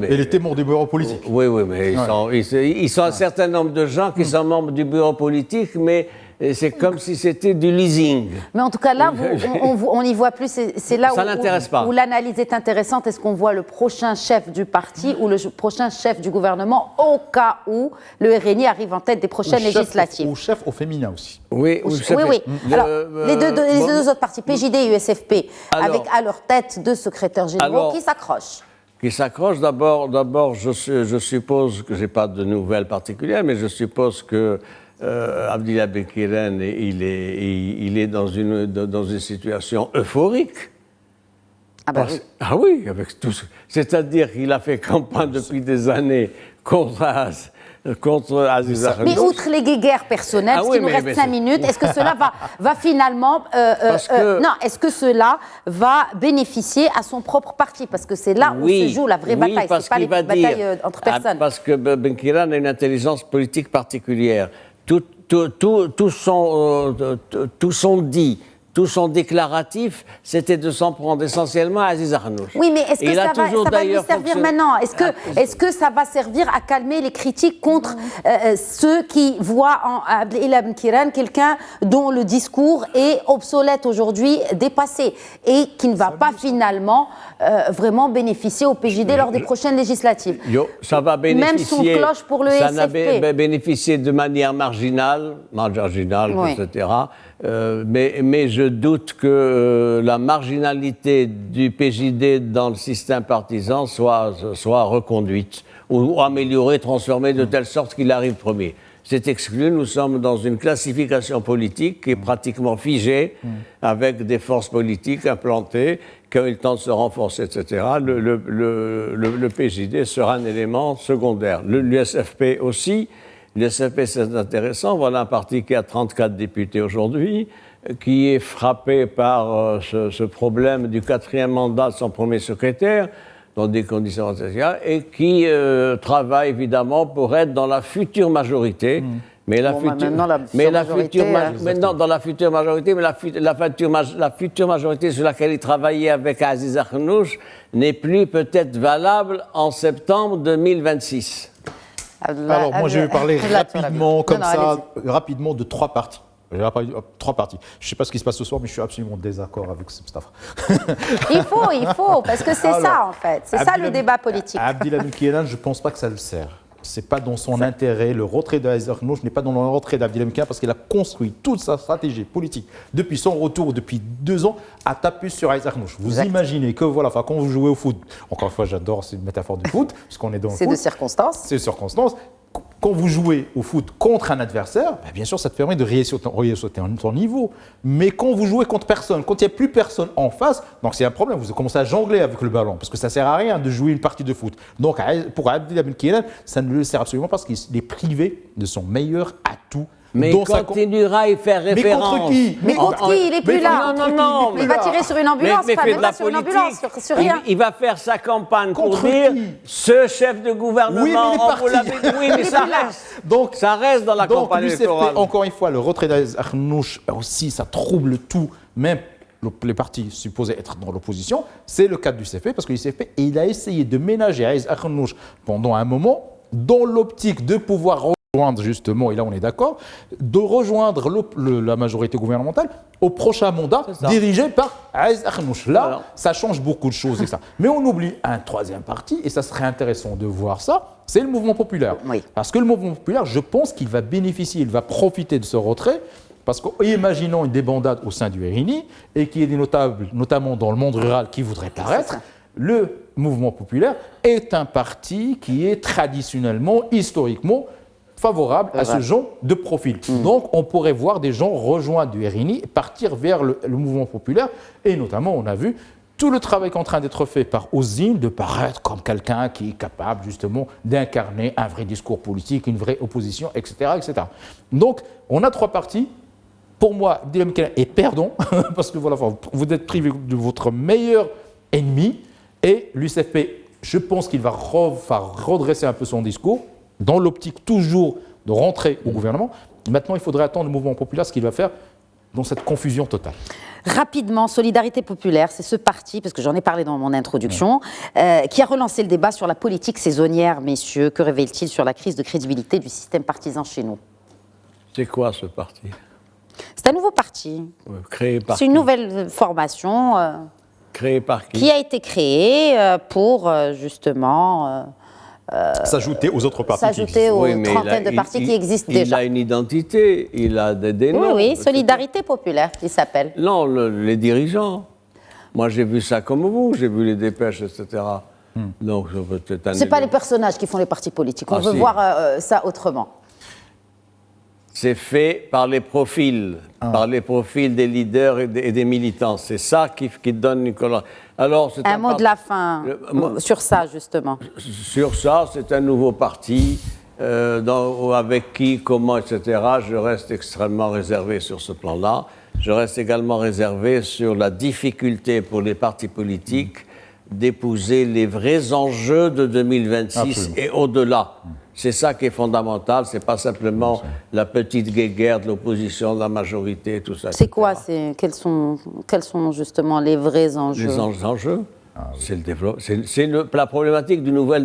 Il était membre du bureau politique. Oui, mais ils sont un certain nombre de gens qui sont membres du bureau politique, mais c'est comme si c'était du leasing. Mais en tout cas, là, on y voit plus. C'est là où l'analyse est intéressante. Est-ce qu'on voit le prochain chef du parti ou le prochain chef du gouvernement au cas où le RNI arrive en tête des prochaines législatives? Ou chef au féminin aussi. Oui. Alors, les deux autres partis, PJD et USFP, avec à leur tête deux secrétaires généraux qui s'accrochent. Qui s'accrochent. D'abord, je suppose que je n'ai pas de nouvelles particulières, mais je suppose que Abdillah Benkiran, il est dans une situation euphorique. Ah oui, avec tout. C'est-à-dire qu'il a fait campagne depuis des années contre Aziz Arnouch. Mais outre les guéguerres personnelles, parce qu'il nous reste 5 minutes, est-ce que cela va finalement... est-ce que cela va bénéficier à son propre parti? Parce que c'est là où se joue la vraie bataille, c'est pas les batailles entre personnes. Parce que Benkiran a une intelligence politique particulière. Tout son dit, tout son déclaratif, c'était de s'en prendre essentiellement à Aziz Arnouch. Oui, mais est-ce que ça va lui servir maintenant? Est-ce que ça va servir à calmer les critiques contre ceux qui voient en Abdillah Benkiran quelqu'un dont le discours est obsolète aujourd'hui, dépassé, et qui ne va pas finalement vraiment bénéficier au PJD lors des prochaines législatives? Ça va bénéficier... Même son cloche pour le SFP. Ça va bénéficier de manière marginale, etc. Mais je doute que la marginalité du PJD dans le système partisan soit reconduite ou améliorée, transformée de telle sorte qu'il arrive premier. C'est exclu, nous sommes dans une classification politique qui est pratiquement figée, avec des forces politiques implantées, qui ont eu le temps de se renforcer, etc. Le PJD sera un élément secondaire. L'USFP aussi. L'USFP, c'est intéressant. Voilà un parti qui a 34 députés aujourd'hui, qui est frappé par ce problème du 4e mandat de son premier secrétaire, dans des conditions spéciales, et qui travaille évidemment pour être dans la future majorité. Mais la future majorité sur laquelle il travaillait avec Aziz Arnouch n'est plus peut-être valable en septembre 2026. Alors, moi, je vais parler rapidement de 3 partis. Je ne sais pas ce qui se passe ce soir, mais je suis absolument en désaccord avec ce staff. Il faut, parce que c'est ça, en fait. C'est ça le débat politique. Abdillah Benkiran, je ne pense pas que ça le sert. Ce n'est pas dans son intérêt. Le retrait d'Aziz Arnouch n'est pas dans le retrait d'Abdillah Benkiran parce qu'il a construit toute sa stratégie politique depuis son retour, depuis 2 ans, à taper sur Aziz Arnouch. Vous imaginez que, quand vous jouez au foot, encore une fois, j'adore cette métaphore du foot, puisqu'on est dans le foot. C'est de circonstances. C'est de circonstances. Quand vous jouez au foot contre un adversaire, bien sûr, ça te permet de résauter ton niveau. Mais quand vous jouez contre personne, quand il n'y a plus personne en face, donc c'est un problème. Vous commencez à jongler avec le ballon parce que ça ne sert à rien de jouer une partie de foot. Donc pour Abdillah Benkiran, ça ne le sert absolument pas parce qu'il est privé de son meilleur atout. Mais il continuera à y faire référence. Mais contre qui? Il n'est plus là. Non. Il va tirer sur une ambulance, pas sur une ambulance, sur rien. Il va faire sa campagne pour dire ce chef de gouvernement. Oui, mais ça reste. Donc, ça reste dans la campagne électorale. Encore une fois, le retrait d'Aziz Arnouch aussi, ça trouble tout. Même les partis supposés être dans l'opposition, c'est le cas du CFP, parce que le CFP, il a essayé de ménager Aziz Arnouch pendant un moment dans l'optique de pouvoir rejoindre justement, et là on est d'accord, de rejoindre la majorité gouvernementale au prochain mandat dirigé par Aziz Arnouch. Là, ça change beaucoup de choses. Mais on oublie un 3e parti, et ça serait intéressant de voir ça, c'est le mouvement populaire. Oui. Parce que le mouvement populaire, je pense qu'il va bénéficier, il va profiter de ce retrait Parce qu'imaginons une débandade au sein du RNI et qu'il y ait des notables, notamment dans le monde rural, qui voudraient paraître. Le mouvement populaire est un parti qui est traditionnellement, historiquement, favorable à ce genre de profil. Donc, on pourrait voir des gens rejoindre du RNI et partir vers le mouvement populaire. Et notamment, on a vu tout le travail qui est en train d'être fait par Ouzine de paraître comme quelqu'un qui est capable justement d'incarner un vrai discours politique, une vraie opposition, etc., etc. Donc, on a 3 partis. Pour moi, Abdelhamid Kalaï est perdant, parce que voilà, vous êtes privé de votre meilleur ennemi. Et l'UCFP, je pense qu'il va redresser un peu son discours, dans l'optique toujours de rentrer au gouvernement. Maintenant, il faudrait attendre le mouvement populaire, ce qu'il va faire dans cette confusion totale. Rapidement, Solidarité populaire, c'est ce parti, parce que j'en ai parlé dans mon introduction, qui a relancé le débat sur la politique saisonnière, messieurs. Que révèle-t-il sur la crise de crédibilité du système partisan chez nous? C'est quoi ce parti? C'est un nouveau parti. Créé par C'est une nouvelle formation créé par qui a été créée pour justement s'ajouter aux autres partis. S'ajouter aux trentaines de partis qui existent déjà. Il a une identité, il a des noms. Oui, Solidarité populaire, il s'appelle. Non, les dirigeants. Moi, j'ai vu ça comme vous, j'ai vu les dépêches, etc. Donc, peut-être. C'est pas les personnages qui font les partis politiques. On veut voir ça autrement. C'est fait par les profils, des leaders et des militants. C'est ça qui donne une couleur. Alors, un mot de la fin sur ça, justement. Sur ça, c'est un nouveau parti, avec qui, comment, etc. Je reste extrêmement réservé sur ce plan-là. Je reste également réservé sur la difficulté pour les partis politiques d'épouser les vrais enjeux de 2026 Absolument. Et au-delà. C'est ça qui est fondamental, c'est pas simplement la petite guéguerre de l'opposition, de la majorité, tout ça. C'est quoi? Quels sont justement les vrais enjeux? Les enjeux, c'est le développement. C'est la problématique du nouveau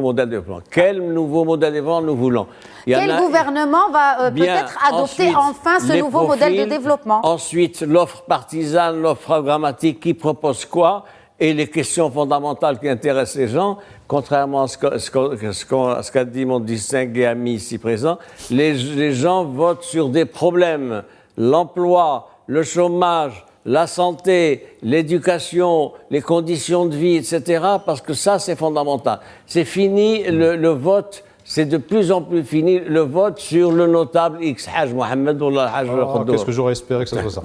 modèle de développement. Quel nouveau modèle de développement nous voulons? Quel gouvernement va peut-être adopter enfin ce nouveau modèle de développement? Ensuite, l'offre partisane, l'offre programmatique, qui propose quoi? Et les questions fondamentales qui intéressent les gens, contrairement à ce qu'a dit mon distingué ami ici présent, les gens votent sur des problèmes, l'emploi, le chômage, la santé, l'éducation, les conditions de vie, etc., parce que ça, c'est fondamental. C'est fini le vote. C'est de plus en plus fini le vote sur le notable X Haj Mohamed ou le Haj Khoddour. Qu'est-ce que j'aurais espéré que ce soit ça.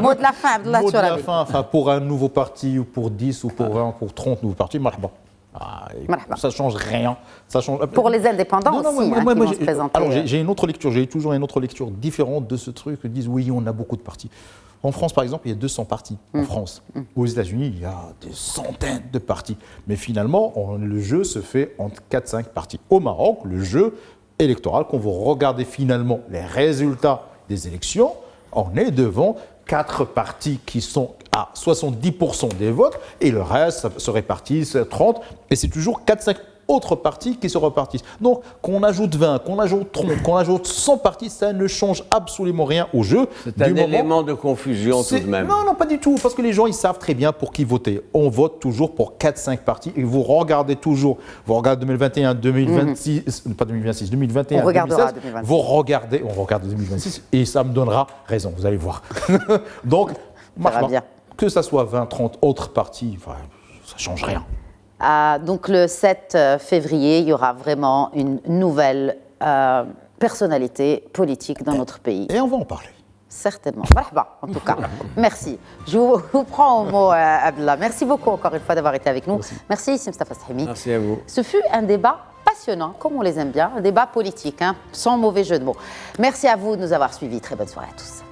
Mot de la fin, Abdallah. Mot de la fin, pour un nouveau parti, ou pour 10, ou pour 20, ou pour 30 nouveaux partis, marhaba. Ça ne change rien. Ça change... Pour les indépendants aussi, qui vont se présenter. Alors, j'ai une autre lecture, j'ai toujours une autre lecture différente de ce truc. Ils disent, oui, on a beaucoup de partis. En France, par exemple, il y a 200 partis. En France. Aux États-Unis, il y a des centaines de partis. Mais finalement, le jeu se fait entre 4-5 partis. Au Maroc, le jeu électoral, quand vous regardez finalement les résultats des élections, on est devant 4 partis qui sont à 70% des votes, et le reste ça se répartit, 30, et c'est toujours 4-5 autres partis qui se repartissent. Donc, qu'on ajoute 20, qu'on ajoute 30, qu'on ajoute 100 partis, ça ne change absolument rien au jeu. C'est un élément de confusion tout de même. Non, pas du tout, parce que les gens, ils savent très bien pour qui voter. On vote toujours pour 4-5 partis, et vous regardez toujours, vous regardez 2021, 2026, pas 2026, 2021, 2016, 2026. On regarde 2026, et ça me donnera raison, vous allez voir. Donc, que ça soit 20, 30 autres partis, ça ne change rien. Donc le 7 février, il y aura vraiment une nouvelle personnalité politique dans notre pays. Et on va en parler. Certainement. Voilà, en tout cas. Merci. Je vous prends au mot, Abdallah. Merci beaucoup encore une fois d'avoir été avec nous. Merci Mustafa Stahimi. Merci à vous. Ce fut un débat passionnant, comme on les aime bien, un débat politique, sans mauvais jeu de mots. Merci à vous de nous avoir suivis. Très bonne soirée à tous.